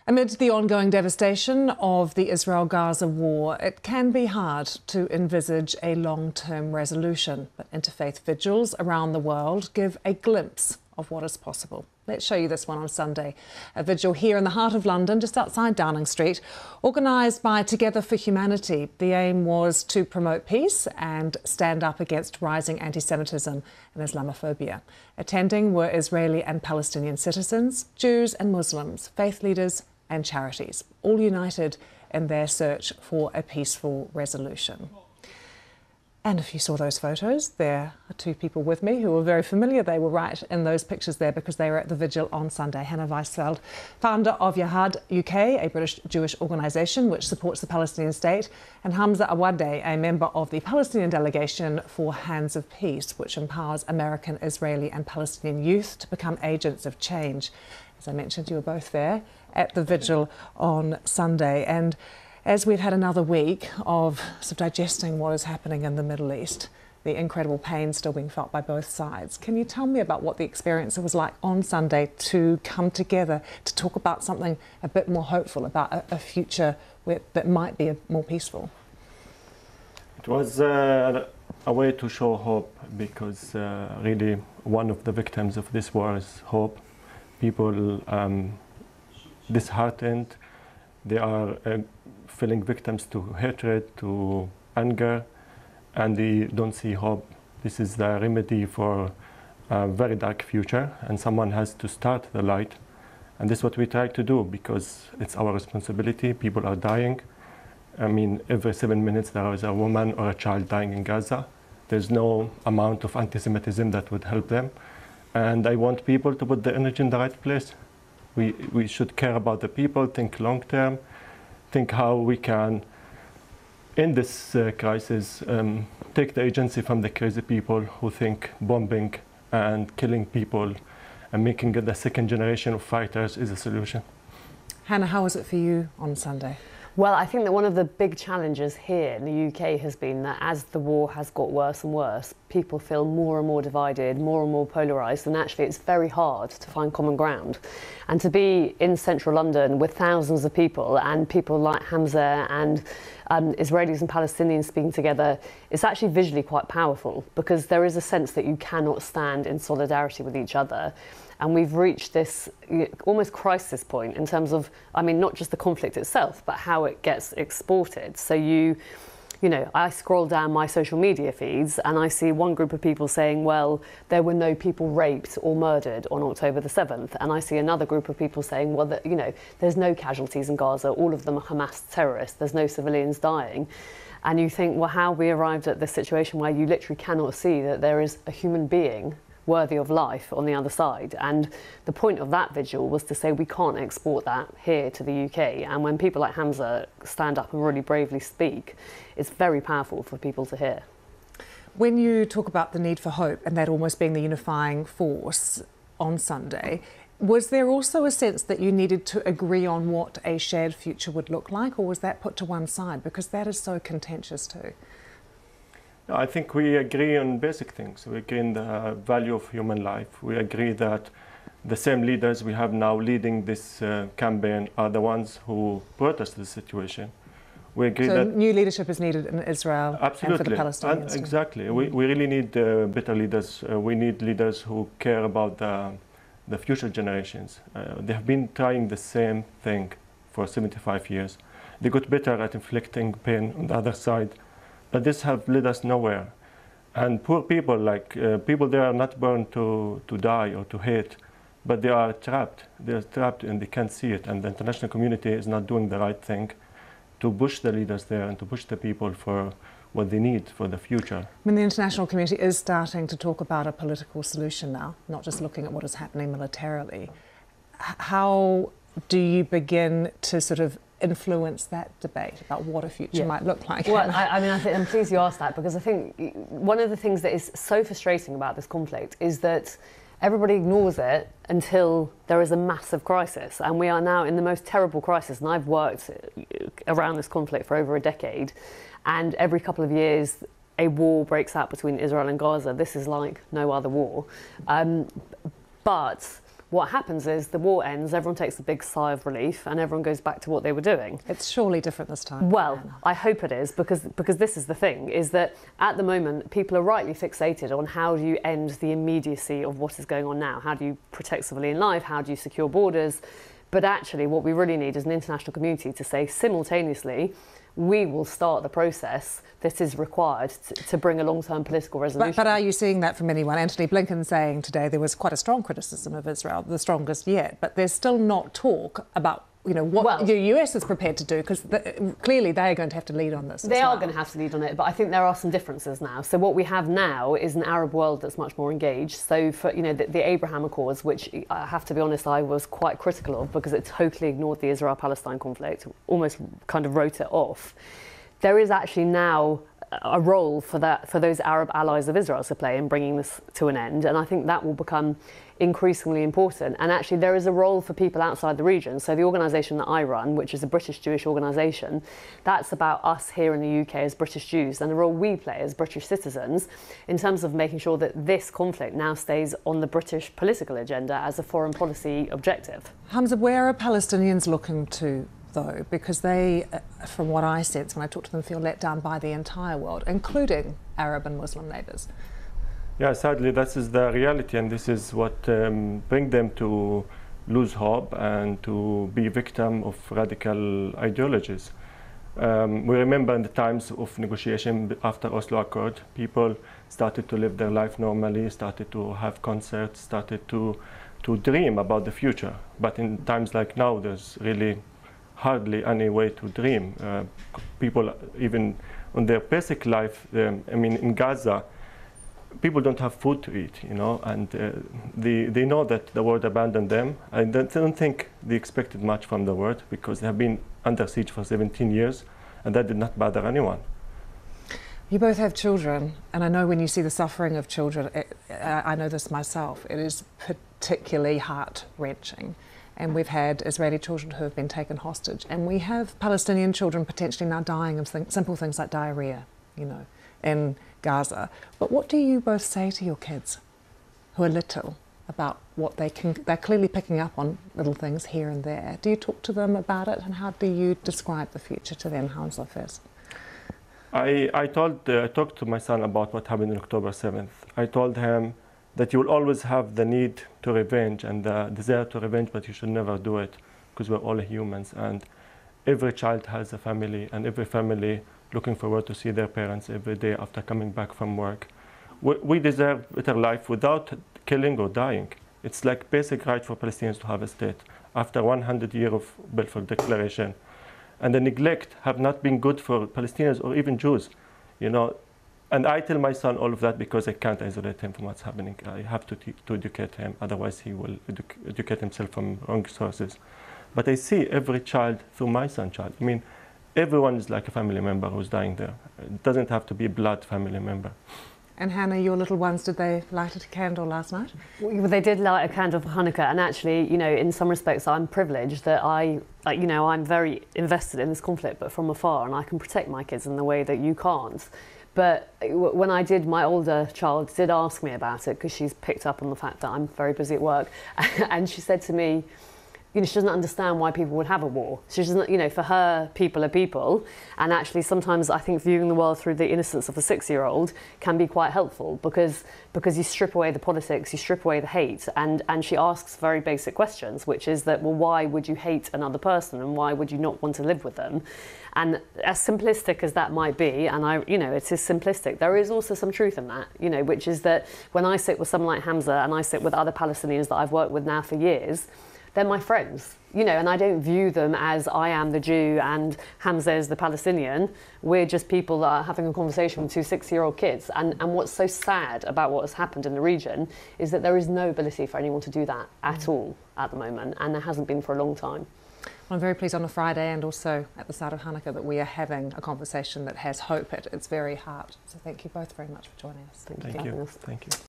Amid the ongoing devastation of the Israel-Gaza war, it can be hard to envisage a long-term resolution, but interfaith vigils around the world give a glimpse of what is possible. Let's show you this one on Sunday. A vigil here in the heart of London, just outside Downing Street, organised by Together for Humanity. The aim was to promote peace and stand up against rising anti-Semitism and Islamophobia. Attending were Israeli and Palestinian citizens, Jews and Muslims, faith leaders and charities, all united in their search for a peaceful resolution. And if you saw those photos, there are two people with me who are very familiar. They were right in those pictures there because they were at the vigil on Sunday. Hannah Weisfeld, founder of Yachad UK, a British Jewish organisation which supports the Palestinian state, and Hamze Awawde, a member of the Palestinian delegation for Hands of Peace, which empowers American, Israeli and Palestinian youth to become agents of change. As I mentioned, you were both there at the vigil on Sunday. And as we've had another week of digesting what is happening in the Middle East, the incredible pain still being felt by both sides, can you tell me about what the experience was like on Sunday to come together to talk about something a bit more hopeful, about a future that might be more peaceful? It was a way to show hope because really one of the victims of this war is hope. People disheartened, they are feeling victims to hatred, to anger, and they don't see hope. This is the remedy for a very dark future, and someone has to start the light. And this is what we try to do because it's our responsibility. People are dying. I mean, every 7 minutes there is a woman or a child dying in Gaza. There's no amount of anti-Semitism that would help them. And I want people to put the energy in the right place. We should care about the people, think long term, think how we can, in this crisis, take the agency from the crazy people who think bombing and killing people and making it the second generation of fighters is a solution. Hannah, how was it for you on Sunday? Well, I think that one of the big challenges here in the UK has been that as the war has got worse and worse, people feel more and more divided, more and more polarised, and actually it's very hard to find common ground. And to be in central London with thousands of people and people like Hamze and Israelis and Palestinians speaking together, it's actually visually quite powerful because there is a sense that you cannot stand in solidarity with each other. And we've reached this almost crisis point in terms of, I mean, not just the conflict itself, but how it gets exported. So you know, I scroll down my social media feeds and I see one group of people saying, well, there were no people raped or murdered on October the 7th. And I see another group of people saying, well, you know, there's no casualties in Gaza. All of them are Hamas terrorists. There's no civilians dying. And you think, well, how we arrived at this situation where you literally cannot see that there is a human being worthy of life on the other side. And the point of that vigil was to say we can't export that here to the UK. And when people like Hamze stand up and really bravely speak, it's very powerful for people to hear. When you talk about the need for hope and that almost being the unifying force on Sunday, was there also a sense that you needed to agree on what a shared future would look like, or was that put to one side? Because that is so contentious too. I think we agree on basic things. We agree on the value of human life. We agree that the same leaders we have now leading this campaign are the ones who brought us to this situation. We agree that new leadership is needed in Israel. Absolutely. And for the Palestinians. Exactly. We really need better leaders. We need leaders who care about the future generations. They have been trying the same thing for 75 years. They got better at inflicting pain on the other side. But this have led us nowhere. And poor people, like people, they are not born to die or to hate, but they are trapped. They are trapped and they can't see it. And the international community is not doing the right thing to push the leaders there and to push the people for what they need for the future. I mean, the international community is starting to talk about a political solution now, not just looking at what is happening militarily. How do you begin to sort of influence that debate about what a future might look like? Well, I mean, I'm pleased you asked that because I think one of the things that is so frustrating about this conflict is that everybody ignores it until there is a massive crisis. And we are now in the most terrible crisis. And I've worked around this conflict for over a decade. And every couple of years, a war breaks out between Israel and Gaza. This is like no other war. But what happens is the war ends, everyone takes a big sigh of relief and everyone goes back to what they were doing. It's surely different this time. Well, I hope it is, because this is the thing, is that at the moment people are rightly fixated on how do you end the immediacy of what is going on now, how do you protect civilian life, how do you secure borders, but actually what we really need is an international community to say simultaneously, we will start the process that is required to bring a long-term political resolution. But are you seeing that from anyone? Anthony Blinken saying today there was quite a strong criticism of Israel, the strongest yet, but there's still not talk about what the US is prepared to do, because clearly they are going to have to lead on this. They are going to have to lead on it, but I think there are some differences now. So what we have now is an Arab world that's much more engaged. So for the Abraham Accords, which I have to be honest, I was quite critical of because it totally ignored the Israel-Palestine conflict, almost kind of wrote it off. There is actually now a role for those Arab allies of Israel to play in bringing this to an end, and I think that will become increasingly important. And actually there is a role for people outside the region. So the organisation that I run, which is a British Jewish organisation, that's about us here in the UK as British Jews and the role we play as British citizens in terms of making sure that this conflict now stays on the British political agenda as a foreign policy objective. Hamze, where are Palestinians looking to, though? Because they, from what I sense when I talk to them, feel let down by the entire world, including Arab and Muslim neighbours. Yeah, sadly, that is the reality, and this is what brings them to lose hope and to be victim of radical ideologies. We remember in the times of negotiation after Oslo Accord, people started to live their life normally, started to have concerts, started to dream about the future. But in times like now, there's really hardly any way to dream. People, even on their basic life, in Gaza, people don't have food to eat, and they know that the world abandoned them. I don't think they expected much from the world because they have been under siege for 17 years, and that did not bother anyone. You both have children, and I know when you see the suffering of children, I know this myself, it is particularly heart-wrenching. And we've had Israeli children who have been taken hostage, and we have Palestinian children potentially now dying of simple things like diarrhea, in Gaza. But what do you both say to your kids who are little about what they're clearly picking up on little things here and there? Do you talk to them about it, and how do you describe the future to them? Hamza first. I talked to my son about what happened on October 7th. I told him that you will always have the need to revenge and the desire to revenge, but you should never do it because we're all humans, and every child has a family, and every family looking forward to see their parents every day after coming back from work. We deserve a better life without killing or dying. It's like basic right for Palestinians to have a state after 100 years of Balfour Declaration. And the neglect have not been good for Palestinians or even Jews, And I tell my son all of that because I can't isolate him from what's happening. I have to educate him, otherwise he will educate himself from wrong sources. But I see every child through my son's child. Everyone is like a family member who's dying there. It doesn't have to be a blood family member. And Hannah, your little ones, did they light a candle last night? Well, they did light a candle for Hanukkah, and actually, in some respects, I'm privileged that I'm very invested in this conflict, but from afar, and I can protect my kids in the way that you can't. But when I did, my older child did ask me about it because she's picked up on the fact that I'm very busy at work, and she said to me, she doesn't understand why people would have a war. She doesn't, for her, people are people. And actually, sometimes I think viewing the world through the innocence of a 6-year-old can be quite helpful because you strip away the politics, you strip away the hate. And she asks very basic questions, which is that, well, why would you hate another person and why would you not want to live with them? And as simplistic as that might be, and it is simplistic, there is also some truth in that, which is that when I sit with someone like Hamza and I sit with other Palestinians that I've worked with now for years, they're my friends, and I don't view them as I am the Jew and Hamza is the Palestinian. We're just people that are having a conversation with 2 6-year-old kids. And what's so sad about what has happened in the region is that there is no ability for anyone to do that at all at the moment, and there hasn't been for a long time. Well, I'm very pleased on a Friday and also at the start of Hanukkah that we are having a conversation that has hope at its very heart. So thank you both very much for joining us. Thank you. Thank you.